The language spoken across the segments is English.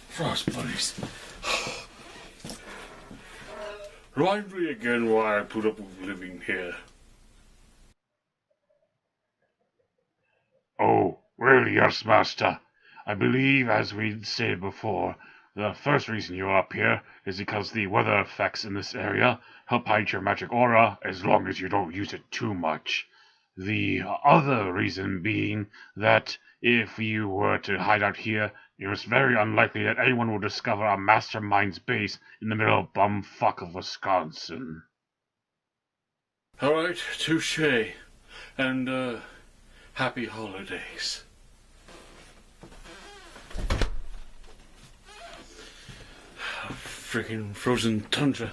Frost buddies. Remind me again why I put up with living here. Oh, well, yes, Master. I believe, as we stated before, the first reason you're up here is because the weather effects in this area help hide your magic aura as long as you don't use it too much. The other reason being that if you were to hide out here, it was very unlikely that anyone would discover a mastermind's base in the middle of bumfuck of Wisconsin. Alright, touche. And, happy holidays. Freaking frozen tundra.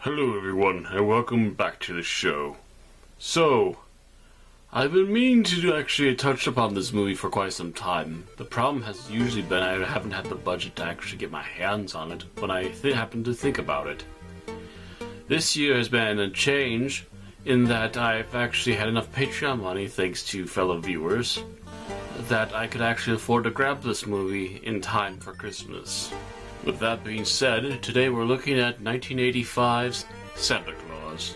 Hello everyone, and welcome back to the show. So, I've been meaning to actually touch upon this movie for quite some time. The problem has usually been I haven't had the budget to actually get my hands on it when I happen to think about it. This year has been a change in that I've actually had enough Patreon money, thanks to fellow viewers, that I could actually afford to grab this movie in time for Christmas. With that being said, today we're looking at 1985's Santa Claus.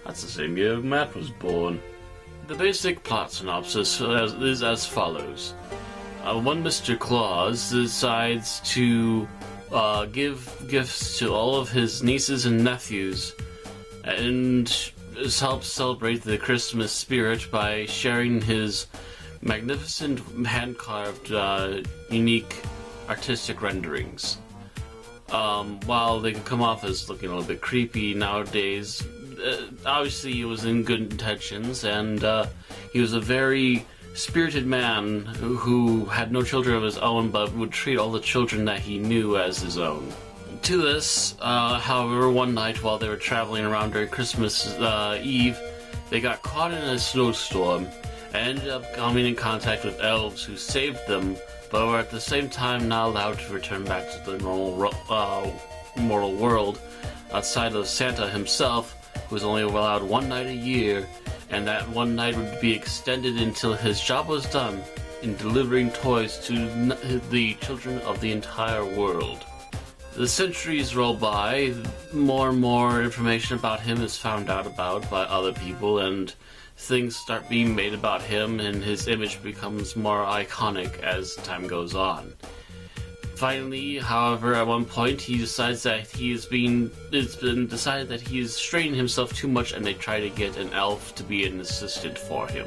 That's the same year Matt was born. The basic plot synopsis is as follows. One Mr. Claus decides to give gifts to all of his nieces and nephews and help celebrate the Christmas spirit by sharing his magnificent hand-carved, unique artistic renderings. While they can come off as looking a little bit creepy nowadays, obviously he was in good intentions, and he was a very spirited man who had no children of his own, but would treat all the children that he knew as his own. To this, however, one night while they were traveling around during Christmas Eve, they got caught in a snowstorm and ended up coming in contact with elves who saved them, but were at the same time not allowed to return back to the normal mortal world outside of Santa himself, who was only allowed one night a year, and that one night would be extended until his job was done in delivering toys to the children of the entire world. The centuries roll by, more and more information about him is found out about by other people, and things start being made about him, and his image becomes more iconic as time goes on. Finally, however, at one point he decides that it's been decided that he is straining himself too much, and they try to get an elf to be an assistant for him.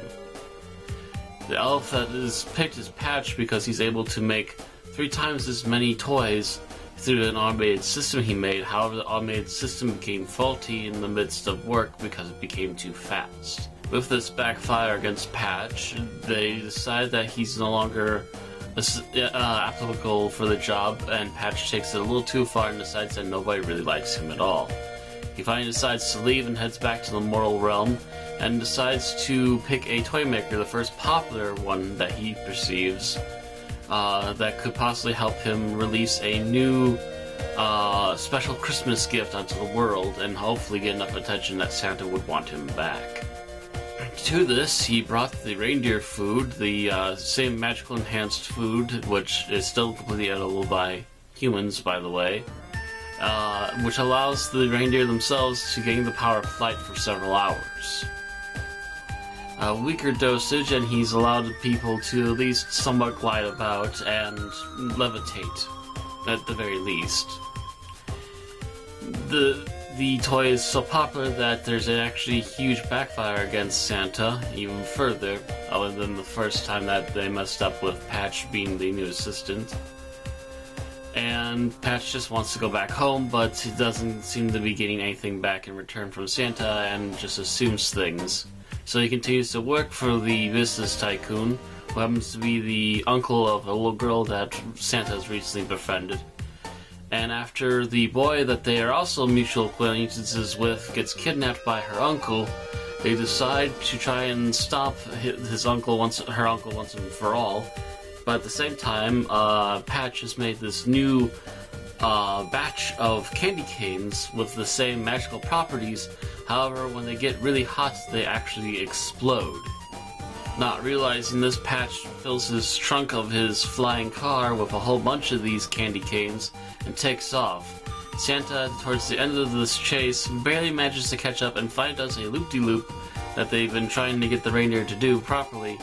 The elf that is picked is Patch because he's able to make 3 times as many toys through an automated system he made. However, the automated system became faulty in the midst of work because it became too fast. With this backfire against Patch, they decide that he's no longer applicable for the job, and Patch takes it a little too far and decides that nobody really likes him at all. He finally decides to leave and heads back to the mortal realm, and decides to pick a toy maker, the first popular one that he perceives, that could possibly help him release a new special Christmas gift onto the world, and hopefully get enough attention that Santa would want him back. To this, he brought the reindeer food, the same magical enhanced food, which is still completely edible by humans, by the way. which allows the reindeer themselves to gain the power of flight for several hours. A weaker dosage, and he's allowed people to at least somewhat glide about and levitate, at the very least. The toy is so popular that there's actually a huge backfire against Santa, even further, other than the first time that they messed up with Patch being the new assistant. And Patch just wants to go back home, but he doesn't seem to be getting anything back in return from Santa and just assumes things. So he continues to work for the business tycoon, who happens to be the uncle of a little girl that Santa has recently befriended. And after the boy that they are also mutual acquaintances with gets kidnapped by her uncle, they decide to try and stop her uncle once and for all. But at the same time, Patch has made this new batch of candy canes with the same magical properties. However, when they get really hot, they actually explode. Not realizing this, Patch fills his trunk of his flying car with a whole bunch of these candy canes and takes off. Santa, towards the end of this chase, barely manages to catch up and finally does a loop-de-loop that they've been trying to get the reindeer to do properly,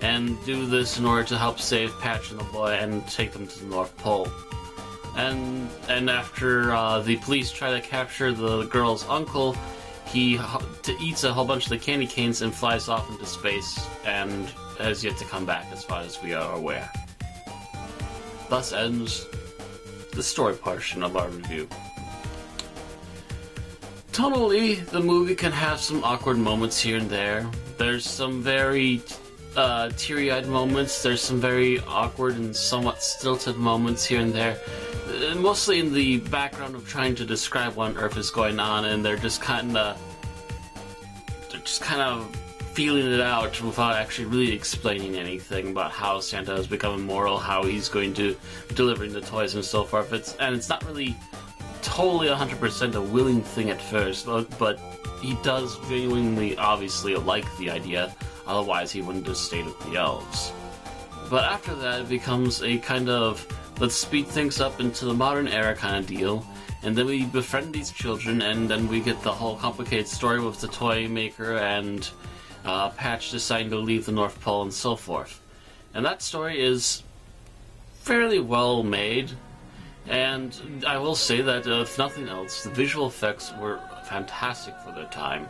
and do this in order to help save Patch and the boy and take them to the North Pole. And after the police try to capture the girl's uncle, he eats a whole bunch of the candy canes and flies off into space, and has yet to come back as far as we are aware. Thus ends the story portion of our review. Tonally, the movie can have some awkward moments here and there. There's some very teary-eyed moments, there's some very awkward and somewhat stilted moments here and there. Mostly in the background of trying to describe what on earth is going on, and they're just kind of feeling it out without actually really explaining anything about how Santa has become immoral, how he's going to delivering the toys and so forth. It's not really totally 100% a willing thing at first, but he does genuinely, obviously, like the idea. Otherwise, he wouldn't have stayed with the elves. But after that, it becomes a kind of let's speed things up into the modern era kind of deal, and then we befriend these children, and then we get the whole complicated story with the toy maker and Patch deciding to leave the North Pole and so forth. And that story is fairly well made, and I will say that if nothing else, the visual effects were fantastic for their time.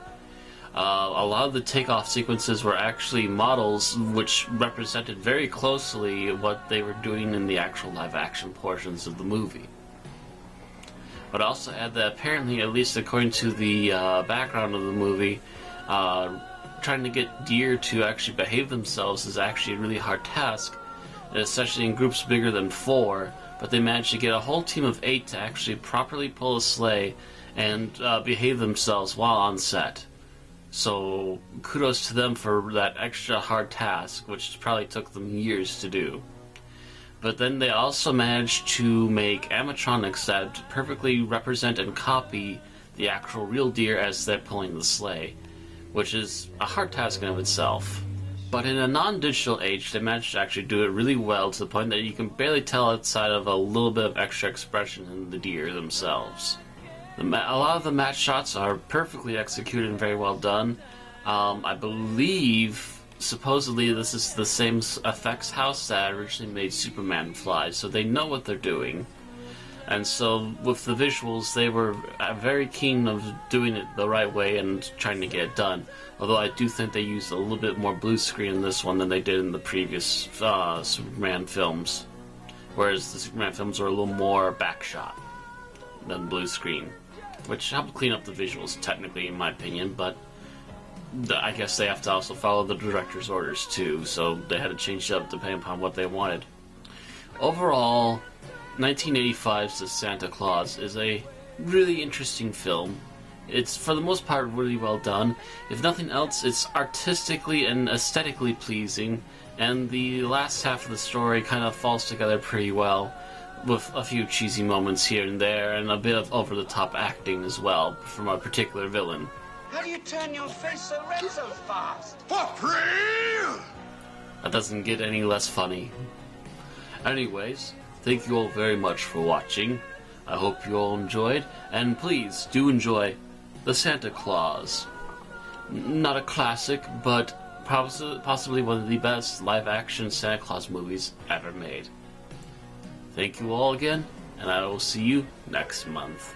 A lot of the takeoff sequences were actually models which represented very closely what they were doing in the actual live-action portions of the movie. But also add that apparently, at least according to the background of the movie, trying to get deer to actually behave themselves is actually a really hard task, especially in groups bigger than 4, but they managed to get a whole team of 8 to actually properly pull a sleigh and behave themselves while on set. So kudos to them for that extra hard task, which probably took them years to do. But then they also managed to make animatronics that perfectly represent and copy the actual real deer as they're pulling the sleigh, which is a hard task in of itself. But in a non-digital age, they managed to actually do it really well, to the point that you can barely tell outside of a little bit of extra expression in the deer themselves. A lot of the match shots are perfectly executed and very well done. I believe, supposedly, this is the same effects house that originally made Superman fly, so they know what they're doing. And so, with the visuals, they were very keen of doing it the right way and trying to get it done. Although I do think they used a little bit more blue screen in this one than they did in the previous Superman films. Whereas the Superman films were a little more backshot than blue screen, which helped clean up the visuals, technically, in my opinion, but I guess they have to also follow the director's orders, too, so they had to change it up depending upon what they wanted. Overall, 1985's Santa Claus is a really interesting film. It's, for the most part, really well done. If nothing else, it's artistically and aesthetically pleasing, and the last half of the story kind of falls together pretty well, with a few cheesy moments here and there, and a bit of over-the-top acting as well, from a particular villain. How do you turn your face so red so fast? For free! That doesn't get any less funny. Anyways, thank you all very much for watching. I hope you all enjoyed, and please do enjoy The Santa Claus. Not a classic, but possibly one of the best live-action Santa Claus movies ever made. Thank you all again, and I will see you next month.